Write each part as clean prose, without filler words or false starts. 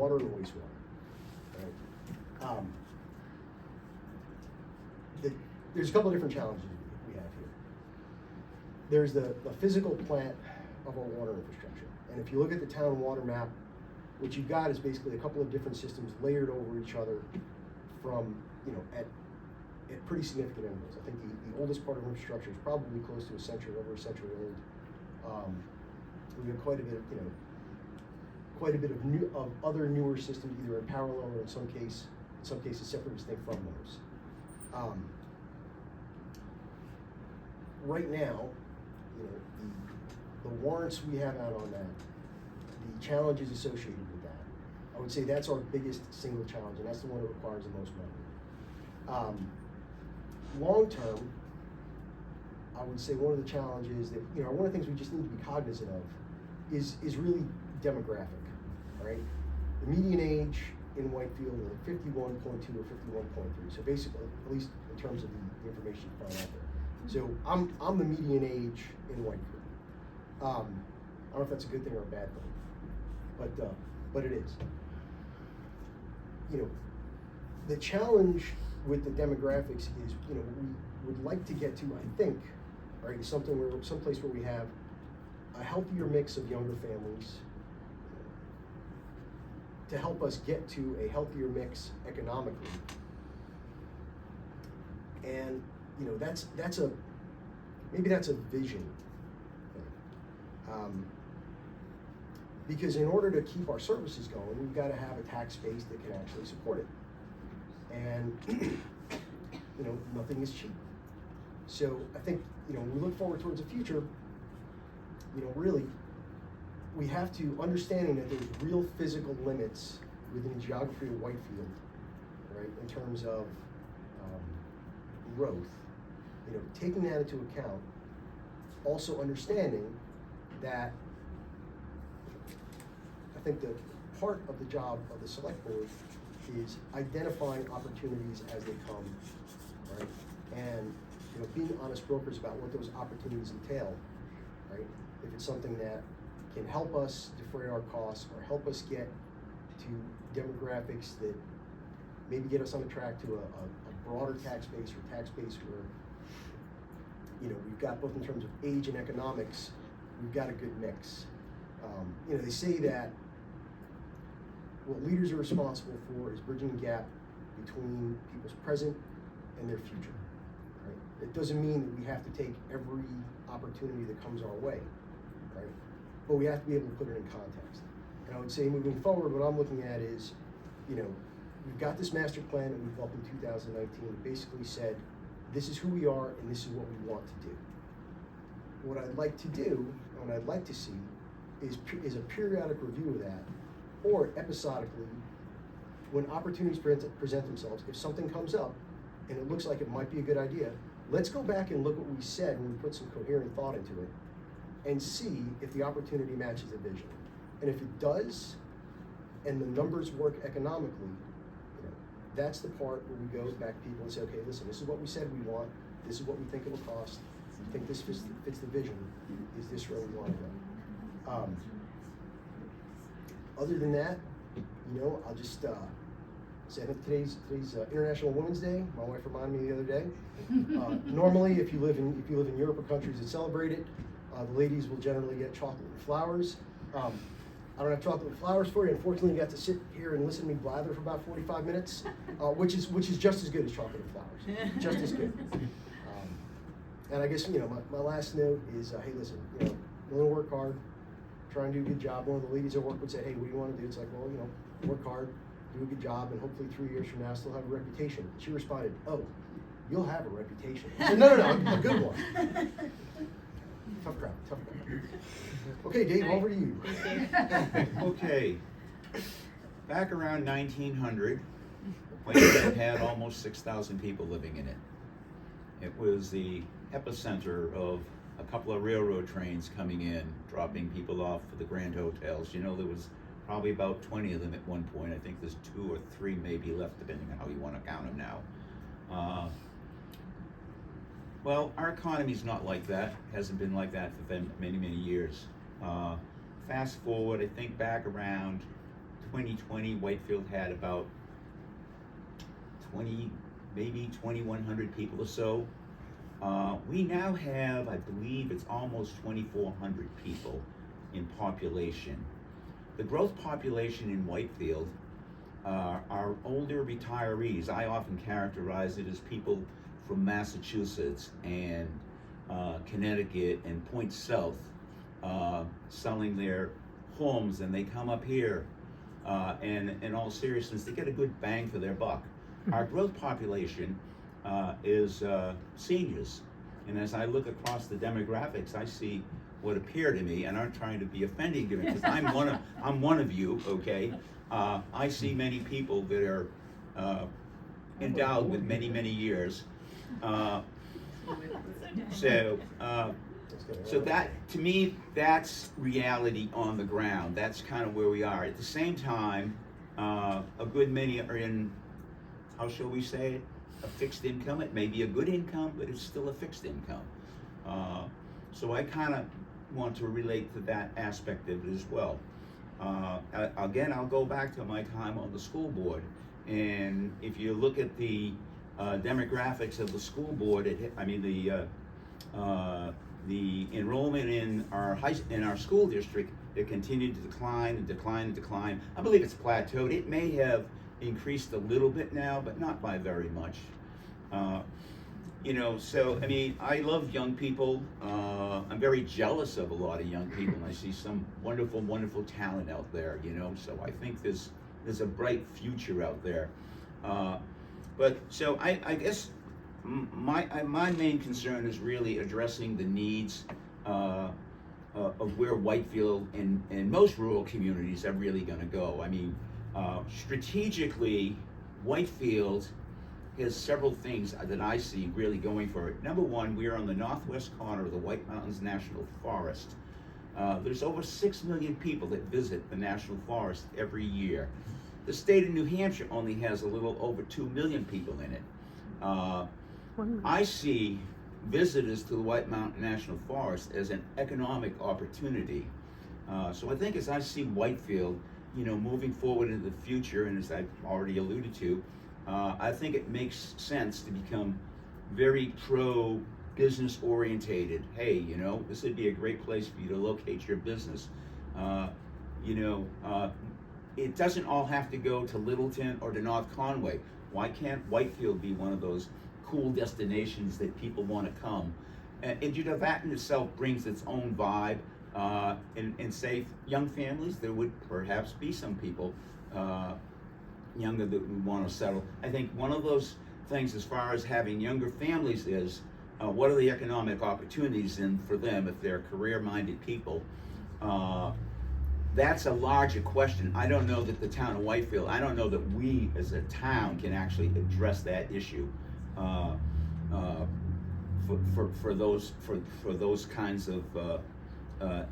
water and wastewater. Right? There's a couple of different challenges we have here. There's the physical plant of our water infrastructure. And if you look at the town water map, what you've got is basically a couple of different systems layered over each other from, at pretty significant intervals. I think the oldest part of infrastructure is probably close to over a century old. We've got quite a bit of other newer systems, either in parallel or in some cases separate and distinct from those. Right now, the warrants we have out on that, the challenges associated with that, I would say that's our biggest single challenge, and that's the one that requires the most money. Long term, I would say one of the challenges that, one of the things we just need to be cognizant of is really demographic, right? The median age in Whitefield is 51.2 or 51.3. So basically, at least in terms of the information you find out there. So I'm the median age in Whitefield. I don't know if that's a good thing or a bad thing, but it is. The challenge with the demographics is, what we would like to get to, I think, right, is someplace where we have a healthier mix of younger families to help us get to a healthier mix economically. And maybe that's a vision. Because in order to keep our services going, we've got to have a tax base that can actually support it. And nothing is cheap. So I think, when we look forward towards the future, really, we have to, understanding that there's real physical limits within the geography of Whitefield, right, in terms of growth, taking that into account, also understanding that I think the part of the job of the select board is identifying opportunities as they come, right? And being honest brokers about what those opportunities entail, right? If it's something that can help us defray our costs or help us get to demographics that maybe get us on the track to a broader tax base or tax base where we've got, both in terms of age and economics, we've got a good mix. They say that what leaders are responsible for is bridging the gap between people's present and their future. Right? It doesn't mean that we have to take every opportunity that comes our way, right? But we have to be able to put it in context. And I would say, moving forward, what I'm looking at is, we've got this master plan that we developed in 2019 that basically said, this is who we are and this is what we want to do. What I'd like to do, and what I'd like to see, is a periodic review of that, or episodically, when opportunities present themselves, if something comes up and it looks like it might be a good idea, let's go back and look what we said when we put some coherent thought into it and see if the opportunity matches the vision. And if it does, and the numbers work economically, that's the part where we go back to people and say, okay, listen, this is what we said we want, this is what we think it will cost, we think this fits the vision, is this where we want to go? Other than that, I'll just say, I think today's International Women's Day. My wife reminded me the other day. Normally, if you live in Europe or countries that celebrate it, the ladies will generally get chocolate and flowers. I don't have chocolate and flowers for you. Unfortunately, you got to sit here and listen to me blather for about 45 minutes, which is just as good as chocolate and flowers, just as good. And I guess my last note is, hey, listen, I'm going to work hard, try and do a good job. One of the ladies at work would say, hey, what do you want to do? It's like, well, work hard, do a good job, and hopefully 3 years from now still have a reputation. She responded, oh, you'll have a reputation. I said, no, a good one. Tough crowd. Okay, Dave, over to you. Okay, back around 1900, Whitefield had almost 6,000 people living in it. It was the epicenter of a couple of railroad trains coming in, dropping people off for the grand hotels. There was probably about 20 of them at one point. I think there's 2 or 3 maybe left, depending on how you want to count them now. Well, our economy's not like that. Hasn't been like that for many, many years. Fast forward, I think back around 2020, Whitefield had about 20, maybe 2,100 people or so. We now have, I believe it's almost 2,400 people in population. The growth population in Whitefield are older retirees. I often characterize it as people from Massachusetts and Connecticut and Point South selling their homes, and they come up here and in all seriousness, they get a good bang for their buck. Our growth population is seniors, and as I look across the demographics, I see what appear to me, and I'm trying to be offending to because I'm one of you, okay? I see many people that are endowed with many years. So that, to me, that's reality on the ground. That's kind of where we are. At the same time, a good many are in, how shall we say it, a fixed income. It may be a good income, but it's still a fixed income. So I kind of want to relate to that aspect of it as well. Again, I'll go back to my time on the school board, and if you look at the demographics of the school board, the enrollment in our school district, it continued to decline and decline and decline. I believe it's plateaued. It may have increased a little bit now, but not by very much. So I mean, I love young people. I'm very jealous of a lot of young people, and I see some wonderful talent out there. So I think there's a bright future out there. But so I guess my main concern is really addressing the needs of where Whitefield and most rural communities are really going to go. I mean, strategically, Whitefield has several things that I see really going for it. Number one, we are on the northwest corner of the White Mountains National Forest. There's over 6 million people that visit the National Forest every year. The state of New Hampshire only has a little over 2 million people in it. I see visitors to the White Mountain National Forest as an economic opportunity. So I think as I see Whitefield, moving forward into the future, and as I've already alluded to, I think it makes sense to become very pro-business orientated. Hey, this would be a great place for you to locate your business. It doesn't all have to go to Littleton or to North Conway. Why can't Whitefield be one of those cool destinations that people want to come? And that in itself brings its own vibe. And say young families, there would perhaps be some people younger that would want to settle. I think one of those things as far as having younger families is what are the economic opportunities for them if they're career-minded people? That's a larger question. I don't know that the town of Whitefield, I don't know that we as a town can actually address that issue for those kinds of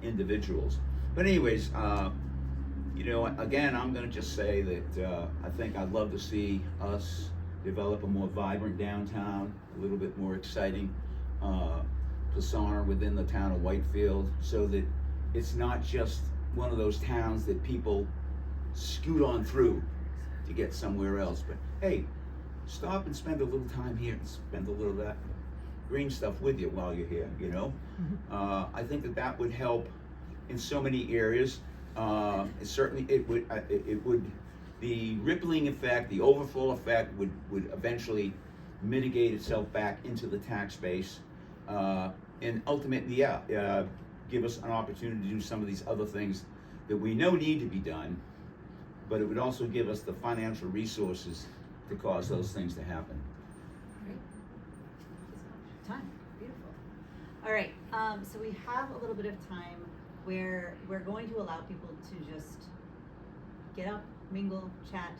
individuals. But anyways, again, I'm going to just say that I think I'd love to see us develop a more vibrant downtown, a little bit more exciting persona within the town of Whitefield, so that it's not just one of those towns that people scoot on through to get somewhere else. But hey, stop and spend a little time here and spend a little of that green stuff with you while you're here, I think that would help in so many areas. It would, the rippling effect, the overflow effect would eventually mitigate itself back into the tax base, and ultimately, give us an opportunity to do some of these other things that we know need to be done, but it would also give us the financial resources to cause those things to happen. Great. Time. Beautiful. All right. So we have a little bit of time where we're going to allow people to just get up, mingle, chat,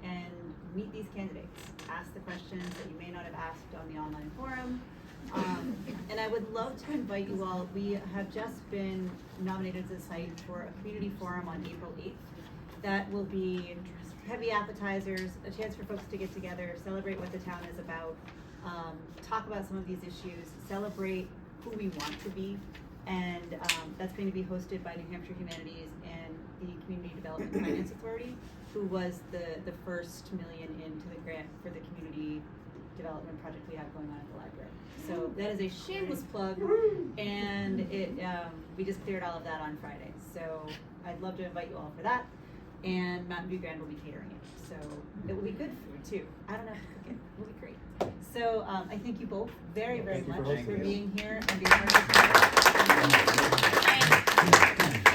and meet these candidates. Ask the questions that you may not have asked on the online forum. And I would love to invite you all. We have just been nominated as a site for a community forum on April 8th. That will be heavy appetizers, a chance for folks to get together, celebrate what the town is about, talk about some of these issues, celebrate who we want to be. And that's going to be hosted by New Hampshire Humanities and the Community Development Finance Authority, who was the first million into the grant for the community development project we have going on at the library. So that is a shameless plug, and it we just cleared all of that on Friday. So I'd love to invite you all for that, and Mountain View Grand will be catering it. So it will be good food too. I don't have to cook it. It will be great. So I thank you both very, very Thank you much for hosting for us. being here and being part of this.